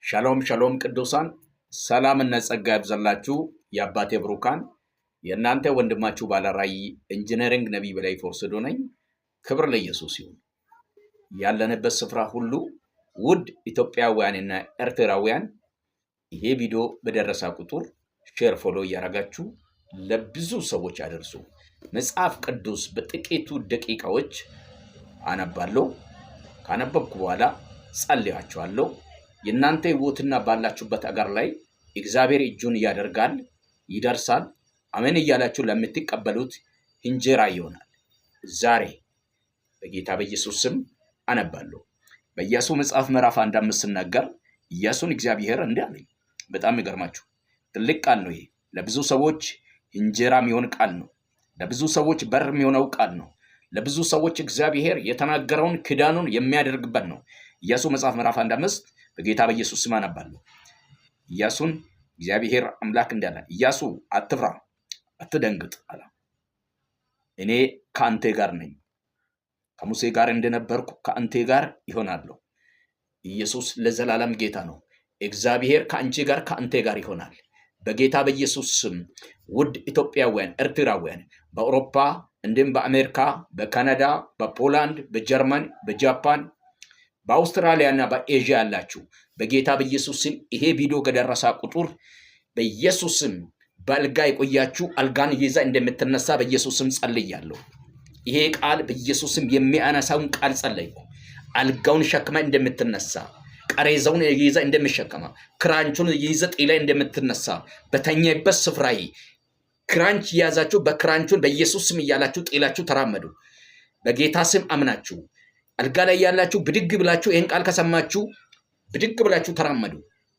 ሻሎም ሻሎም ቅዱሳን ሰላምና ጸጋ ይብዛላችሁ። የአባቴ ብሩካን የእናንተ ወንድማችሁ ባለራዕይ ኢንጂነሪንግ ነቢይ በላይ ፎርስዶ ነኝ። ክብር ለኢየሱስ ይሁን። ያለንበት ስፍራ ሁሉ ውድ ኢትዮጵያውያንና ኤርትራውያን ይሄ ቪዲዮ በደረሰ ቁጥር ሼር ፎሎ እያደረጋችሁ ለብዙ ሰዎች አድርሱ። መጽሐፍ ቅዱስ በጥቂቱ ደቂቃዎች አነባለሁ። ካነበብኩ በኋላ ጸልያችኋለሁ። የእናንተ ሕይወትና ባላችሁበት አገር ላይ እግዚአብሔር እጁን ያደርጋል፣ ይደርሳል። አሜን እያላችሁ ለምትቀበሉት እንጀራ ይሆናል። ዛሬ በጌታ በኢየሱስ ስም አነባለሁ። በኢያሱ መጽሐፍ ምዕራፍ 1:5 ሲናገር ኢያሱን እግዚአብሔር እንዲህ አለኝ። በጣም ይገርማችሁ ትልቅ ቃል ነው ይሄ። ለብዙ ሰዎች እንጀራ የሚሆን ቃል ነው። ለብዙ ሰዎች በር የሚሆነው ቃል ነው። ለብዙ ሰዎች እግዚአብሔር የተናገረውን ክዳኑን የሚያደርግበት ነው። ኢያሱ መጽሐፍ ምዕራፍ 1:5 በጌታ በኢየሱስ ስም አነባለሁ። ኢያሱን እግዚአብሔር አምላክ እንዳለ ኢያሱ አትፍራ፣ አትደንግጥ አለ። እኔ ከአንተ ጋር ነኝ። ከሙሴ ጋር እንደነበርኩ ከአንተ ጋር ይሆናለሁ። ኢየሱስ ለዘላለም ጌታ ነው። እግዚአብሔር ከአንቺ ጋር ከአንተ ጋር ይሆናል። በጌታ በኢየሱስ ስም ውድ ኢትዮጵያውያን፣ ኤርትራውያን በአውሮፓ እንዲሁም በአሜሪካ፣ በካናዳ፣ በፖላንድ፣ በጀርመን፣ በጃፓን፣ በአውስትራሊያ እና በኤዥያ ያላችሁ በጌታ በኢየሱስ ስም ይሄ ቪዲዮ ከደረሰ ቁጥር በኢየሱስ ስም በአልጋ የቆያችሁ አልጋን ይዛ እንደምትነሳ በኢየሱስ ስም ጸልያለሁ። ይሄ ቃል በኢየሱስ ስም የሚያነሳውን ቃል ጸለይኩ። አልጋውን ሸክማ እንደምትነሳ፣ ቀሬዛውን ይዛ እንደምትሸከማ፣ ክራንቹን ይዛ ጤላ እንደምትነሳ በተኛበት ስፍራ ክራንች ያዛችሁ በክራንቹን በኢየሱስ ስም እያላችሁ ጤላችሁ ተራመዱ። በጌታ ስም አምናችሁ አልጋ ላይ ያላችሁ ብድግ ብላችሁ ይህን ቃል ከሰማችሁ ብድግ ብላችሁ ተራመዱ።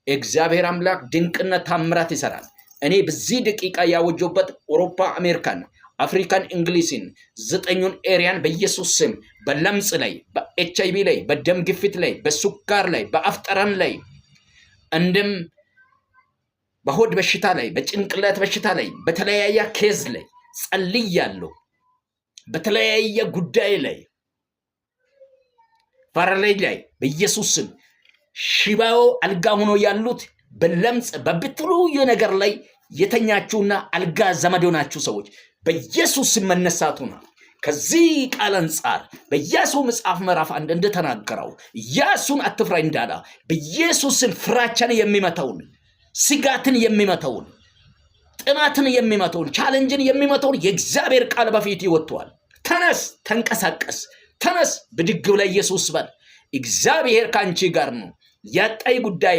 እግዚአብሔር አምላክ ድንቅና ታምራት ይሰራል። እኔ በዚህ ደቂቃ ያወጀውበት አውሮፓ፣ አሜሪካን፣ አፍሪካን፣ እንግሊዝን 9ኙን ኤሪያን በኢየሱስ ስም በለምጽ ላይ፣ በኤችአይቪ ላይ፣ በደም ግፊት ላይ፣ በሱካር ላይ፣ በአፍጠረን ላይ እንደም በሆድ በሽታ ላይ፣ በጭንቅላት በሽታ ላይ፣ በተለያየ ኬዝ ላይ ጸልያለሁ። በተለያየ ጉዳይ ላይ ፓራላይዝ ላይ በኢየሱስ ስም ሽባው አልጋ ሆኖ ያሉት በለምጽ በብትሉየ ነገር ላይ የተኛችሁና አልጋ ዘመድ ሆናችሁ ሰዎች በኢየሱስ ስም መነሳቱና ከዚህ ቃል አንጻር በኢያሱ መጽሐፍ ምዕራፍ 1 እንደተናገረው ኢያሱን አትፍራ እንዳላ በኢየሱስ ስም ፍራቻን የሚመታውን፣ ስጋትን የሚመታውን፣ ጥማትን የሚመታውን፣ ቻሌንጅን የሚመታውን የእግዚአብሔር ቃል በፊት ይወጣል። ተነስ፣ ተንቀሳቀስ፣ ተነስ፣ ብድግ ብለህ ኢየሱስ በል። እግዚአብሔር ካንቺ ጋር ነው። ያጣይ ጉዳይ